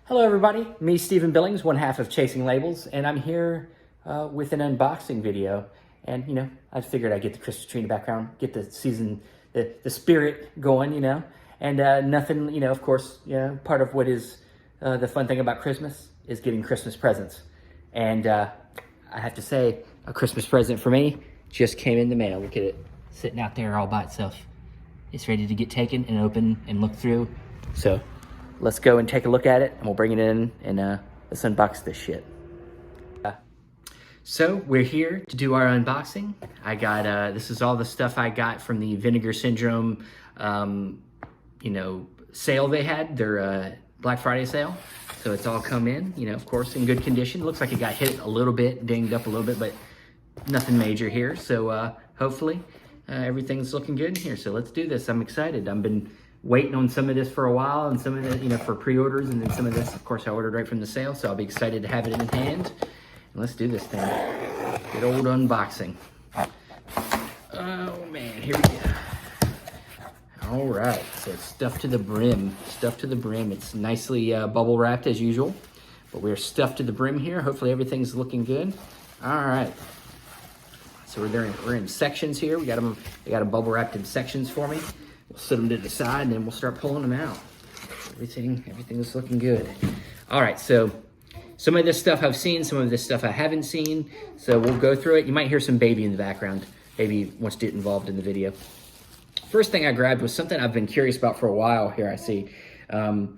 Hello everybody, me Stephen Billings, one half of Chasing Labels, and I'm here with an unboxing video. And I figured I'd get the Christmas tree in the background, get the season, the spirit going, and nothing, of course, part of what is the fun thing about Christmas is getting Christmas presents. And I have to say, a Christmas present for me just came in the mail. Look at it, sitting out there all by itself. It's ready to get taken and open and look through. So let's go and take a look at it, and we'll bring it in and let's unbox this shit. So we're here to do our unboxing. I got, this is all the stuff I got from the Vinegar Syndrome, sale they had, their Black Friday sale. So it's all come in, of course, in good condition. Looks like it got hit a little bit, dinged up a little bit, but nothing major here. So hopefully everything's looking good in here. So let's do this. I'm excited. I've been waiting on some of this for a while, and some of it, for pre-orders, and then some of this, of course, I ordered right from the sale, so I'll be excited to have it in hand. And let's do this thing. Good old unboxing. Oh man, here we go. All right, so it's stuffed to the brim. Stuffed to the brim. It's nicely bubble wrapped as usual, but we're stuffed to the brim here. Hopefully everything's looking good. All right. So we're in sections here. We got them bubble wrapped in sections for me. We'll set them to the side, and then we'll start pulling them out. Everything is looking good. All right, so some of this stuff I've seen, some of this stuff I haven't seen. So we'll go through it. You might hear some baby in the background. Baby wants to get involved in the video. First thing I grabbed was something I've been curious about for a while. Here I see, and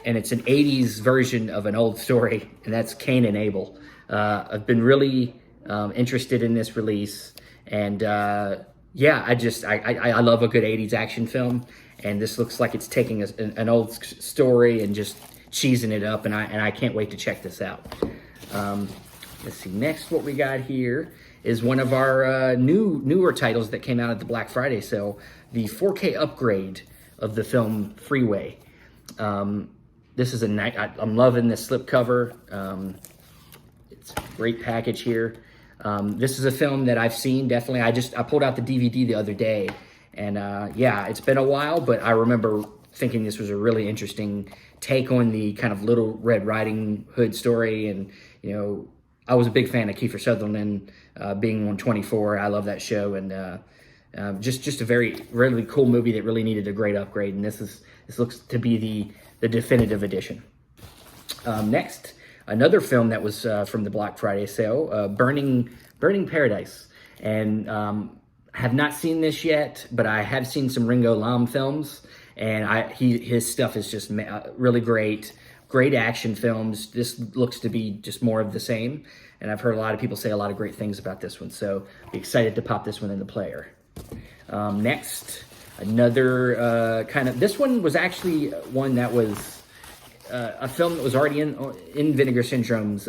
it's an 80s version of an old story, and that's Cain and Abel. I've been really interested in this release, and yeah, I love a good 80s action film, and this looks like it's taking an old story and just cheesing it up, and I can't wait to check this out. Let's see, next what we got here is one of our newer titles that came out at the Black Friday sale, the 4K upgrade of the film Freeway. This is I'm loving this slipcover. It's a great package here. This is a film that I've seen, definitely. I pulled out the DVD the other day, and yeah, it's been a while, but I remember thinking this was a really interesting take on the kind of Little Red Riding Hood story. And, I was a big fan of Kiefer Sutherland being on 24. I love that show, and just a really cool movie that really needed a great upgrade, and this looks to be the definitive edition. Next, another film that was from the Black Friday sale, Burning Paradise. And have not seen this yet, but I have seen some Ringo Lam films, and his stuff is just really great action films. This looks to be just more of the same, and I've heard a lot of people say a lot of great things about this one, so I'm excited to pop this one in the player. Next, another this one was actually one that was a film that was already in Vinegar Syndrome's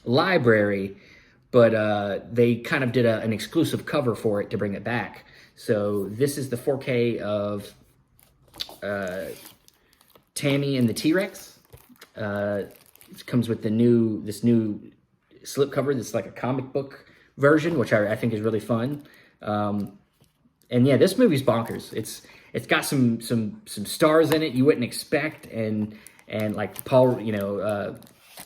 library, but they kind of did an exclusive cover for it to bring it back. So this is the 4K of Tammy and the T-Rex. It comes with this new slipcover that's like a comic book version, which I think is really fun. And yeah, this movie's bonkers. It's got some stars in it you wouldn't expect, and like Paul, I was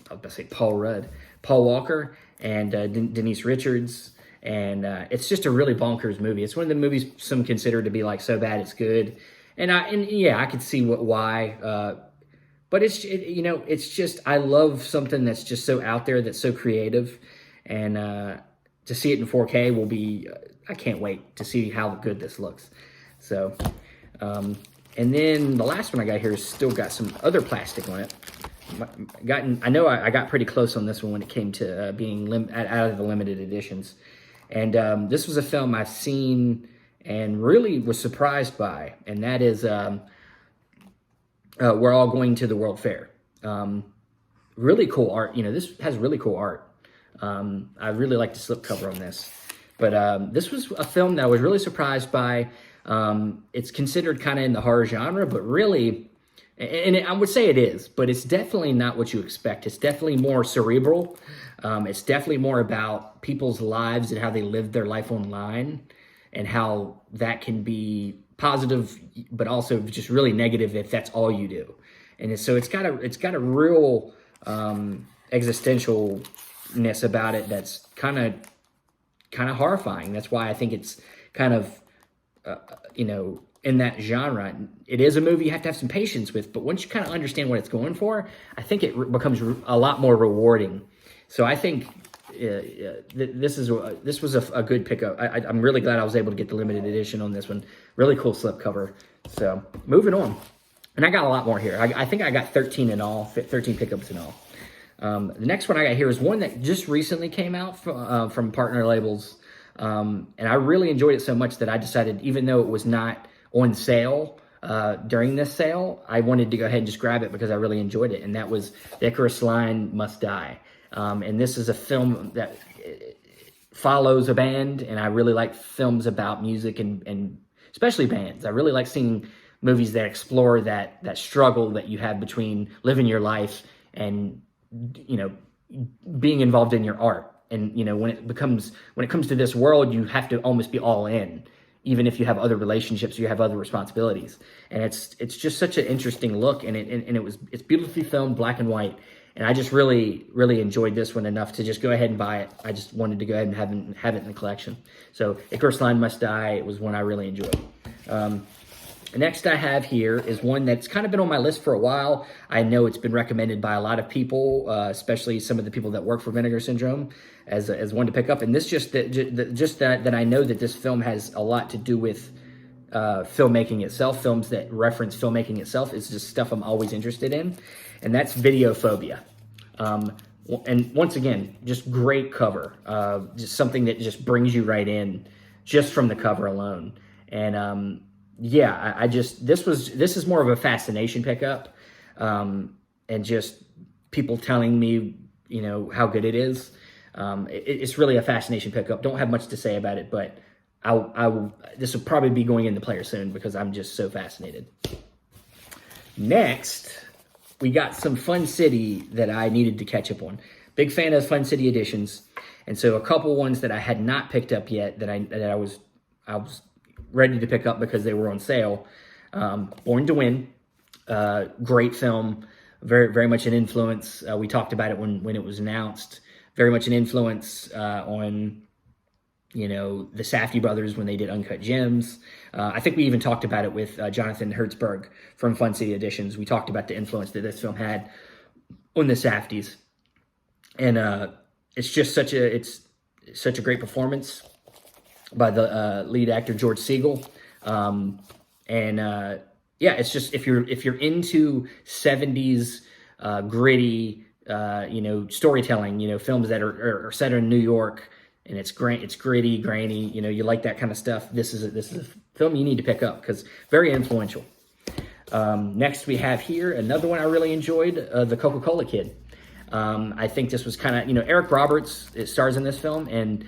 about to say Paul Rudd, Paul Walker, and Denise Richards, and it's just a really bonkers movie. It's one of the movies some consider to be like so bad it's good, and yeah, I could see why. But it's just, I love something that's just so out there, that's so creative, and to see it in 4K will be. I can't wait to see how good this looks. So, and then the last one I got here has still got some other plastic on it. I know I got pretty close on this one when it came to being out of the limited editions. And this was a film I've seen and really was surprised by, and that is We're All Going to the World Fair. Really cool art. This has really cool art. I really like the slipcover on this. But this was a film that I was really surprised by. It's considered kind of in the horror genre, but really, I would say it is, but it's definitely not what you expect. It's definitely more cerebral. It's definitely more about people's lives and how they live their life online, and how that can be positive, but also just really negative if that's all you do. and so it's got a real existentialness about it that's kind of horrifying. That's why I think it's kind of in that genre. It is a movie you have to have some patience with, but once you kind of understand what it's going for, I think it becomes a lot more rewarding. So I think this was a good pickup. I'm really glad I was able to get the limited edition on this one. Really cool slipcover. So moving on, and I got a lot more here. I think I got 13 in all, 13 pickups in all. The next one I got here is one that just recently came out from partner labels, and I really enjoyed it so much that I decided, even though it was not on sale during this sale, I wanted to go ahead and just grab it because I really enjoyed it, and that was the Icarus Must Die. And this is a film that follows a band, and I really like films about music and especially bands. I really like seeing movies that explore that struggle that you have between living your life and being involved in your art. And when it comes to this world, you have to almost be all in, even if you have other relationships, you have other responsibilities. And it's just such an interesting look, and it's beautifully filmed, black and white. And I just really, really enjoyed this one enough to just go ahead and buy it. I just wanted to go ahead and have it in the collection. So Icarus Must Die, it was one I really enjoyed. Next I have here is one that's kind of been on my list for a while. I know it's been recommended by a lot of people, especially some of the people that work for Vinegar Syndrome, as one to pick up. And this that I know that this film has a lot to do with filmmaking itself. Films that reference filmmaking itself is just stuff I'm always interested in, and that's Videophobia. And once again, just great cover, just something that just brings you right in, just from the cover alone. And yeah, this is more of a fascination pickup, and just people telling me, how good it is. It's really a fascination pickup. Don't have much to say about it, but this will probably be going in the player soon because I'm just so fascinated. Next, we got some Fun City that I needed to catch up on. Big fan of Fun City editions, and so a couple ones that I had not picked up yet that I was ready to pick up because they were on sale. Born to Win, great film, very, very much an influence. We talked about it when it was announced. Very much an influence on, the Safdie brothers when they did Uncut Gems. I think we even talked about it with Jonathan Hertzberg from Fun City Editions. We talked about the influence that this film had on the Safdies. And it's just such a great performance by the lead actor George Segal, yeah, it's just if you're into 70s gritty, storytelling, films that are set in New York, and it's gritty, grainy, you like that kind of stuff. This is a film you need to pick up because very influential. Next we have here another one I really enjoyed, the CocaCola Kid. I think this was kind of, Eric Roberts stars in this film, and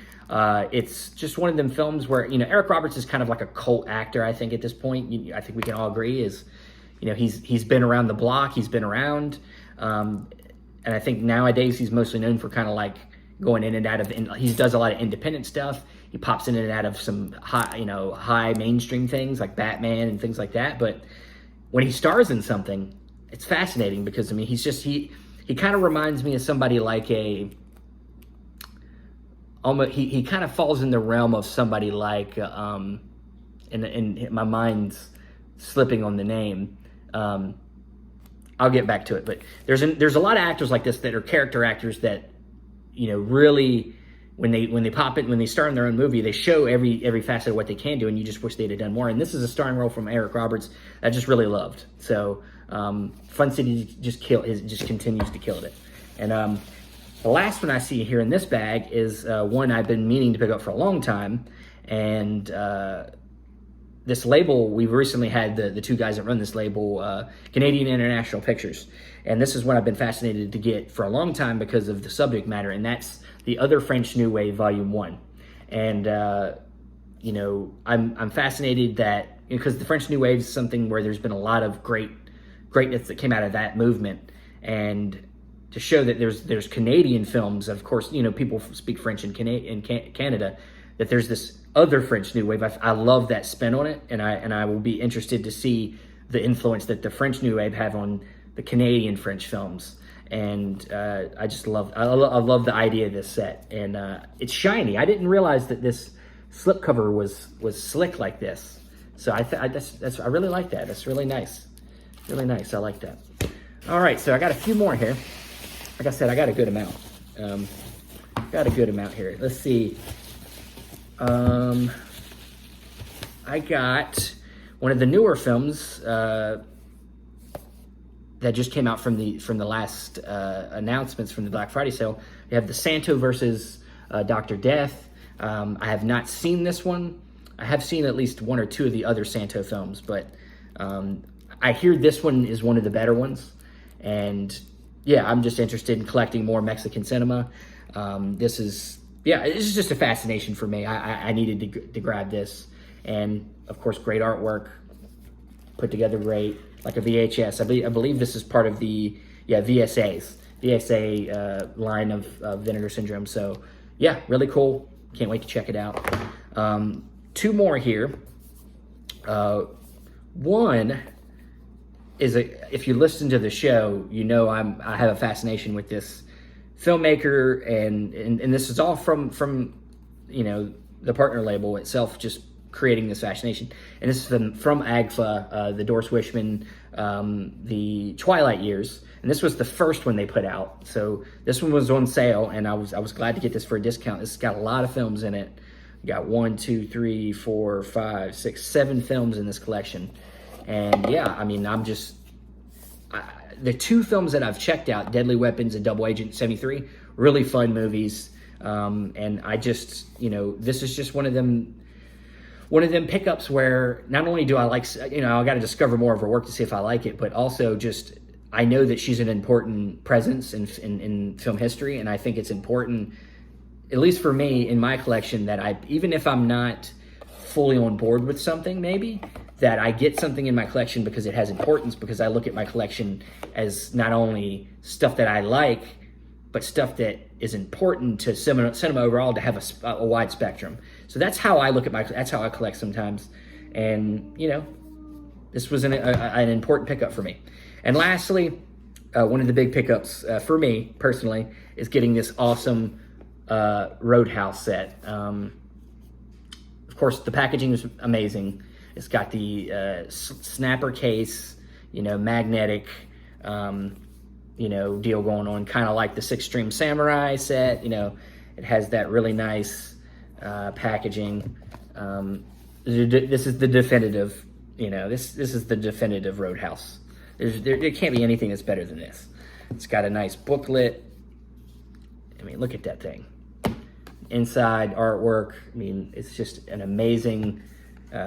it's just one of them films where, Eric Roberts is kind of like a cult actor, I think, at this point. I think we can all agree he's been around the block, he's been around, and I think nowadays he's mostly known for kind of like going in and out of, he does a lot of independent stuff. He pops in and out of some high mainstream things like Batman and things like that. But when he stars in something, it's fascinating because, he kind of reminds me of somebody like he kind of falls in the realm of somebody like, in my mind's slipping on the name. I'll get back to it, but there's a lot of actors like this that are character actors that, really when they pop in, when they star in their own movie, they show every facet of what they can do, and you just wish they'd have done more. And this is a starring role from Eric Roberts I just really loved. So Fun City just continues to kill it. And the last one I see here in this bag is one I've been meaning to pick up for a long time, and this label, we've recently had the two guys that run this label, Canadian International Pictures, and this is what I've been fascinated to get for a long time because of the subject matter, and that's The Other French New Wave Volume 1. And I'm fascinated that, because the French New Wave is something where there's been a lot of greatness that came out of that movement, and to show that there's Canadian films, of course, people speak French in Canada, that there's this other French New Wave. I love that spin on it, and I will be interested to see the influence that the French New Wave have on the Canadian French films. And I just love, I love the idea of this set. And it's shiny. I didn't realize that this slipcover was slick like this. So I really like that. That's really nice. Really nice. I like that. All right, so I got a few more here. Like I said, I got a good amount. Got a good amount here. Let's see. I got one of the newer films that just came out from the last announcements from the Black Friday sale. We have the Santo versus Dr. Death. I have not seen this one. I have seen at least one or two of the other Santo films, but I hear this one is one of the better ones. And yeah, I'm just interested in collecting more Mexican cinema. This is just a fascination for me. I needed to grab this. And of course, great artwork, put together great, like a VHS. I believe this is part of the VSA line of Vinegar Syndrome. So yeah, really cool. Can't wait to check it out. Two more here. One is if you listen to the show, you know I have a fascination with this filmmaker, and this is all from the partner label itself, just creating this fascination. And this is from AGFA, the Doris Wishman, the Twilight Years, and this was the first one they put out. So this one was on sale, and I was glad to get this for a discount. This has got a lot of films in it. You got 1, 2, 3, 4, 5, 6, 7 films in this collection. And yeah, I mean, the two films that I've checked out, Deadly Weapons and Double Agent 73, really fun movies. And I just, this is just one of them pickups where not only do I like, I got to discover more of her work to see if I like it, but also just, I know that she's an important presence in film history. And I think it's important, at least for me in my collection, that even if I'm not fully on board with something, maybe, that I get something in my collection because it has importance, because I look at my collection as not only stuff that I like, but stuff that is important to cinema overall, to have a wide spectrum. So that's how I look at that's how I collect sometimes. And, this was an important pickup for me. And lastly, one of the big pickups for me personally is getting this awesome Roadhouse set. Of course, the packaging is amazing. It's got the snapper case, magnetic, deal going on, kind of like the Six Stream Samurai set. It has that really nice packaging. This is the definitive, this is the definitive Roadhouse. There can't be anything that's better than this. It's got a nice booklet. I mean, look at that thing. Inside artwork. I mean, it's just an amazing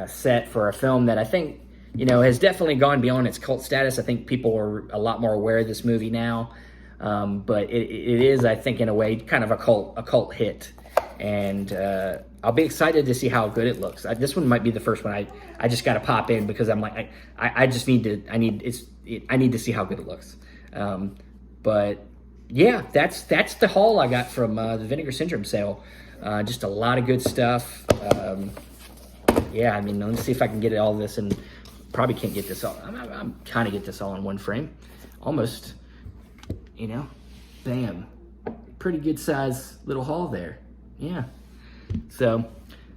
set for a film that I think, has definitely gone beyond its cult status. I think people are a lot more aware of this movie now. But it is, I think, in a way, kind of a cult hit. And I'll be excited to see how good it looks. This one might be the first one I just got to pop in, because I'm like, I need to see how good it looks. But yeah, that's the haul I got from the Vinegar Syndrome sale. Just a lot of good stuff. Yeah, I mean, let's see if I can get all this, and probably can't get this all. I'm trying to get this all in one frame, almost. Bam, pretty good size little haul there. Yeah. So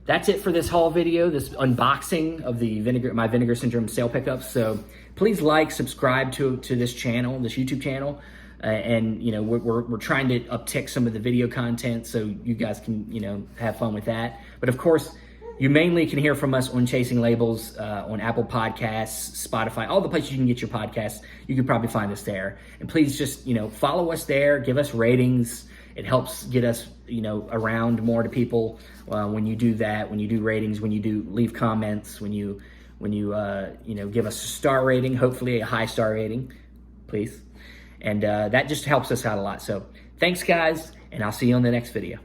that's it for this haul video, this unboxing of the my Vinegar Syndrome sale pickups. So please subscribe to this channel, this YouTube channel. And we're trying to uptick some of the video content so you guys can have fun with that. But of course, you mainly can hear from us on Chasing Labels, on Apple Podcasts, Spotify, all the places you can get your podcasts. You can probably find us there. And please just follow us there, give us ratings. It helps get us around more to people when you do that, when you do ratings, when you do leave comments, when you give us a star rating, hopefully a high star rating, please. And that just helps us out a lot. So thanks, guys, and I'll see you on the next video.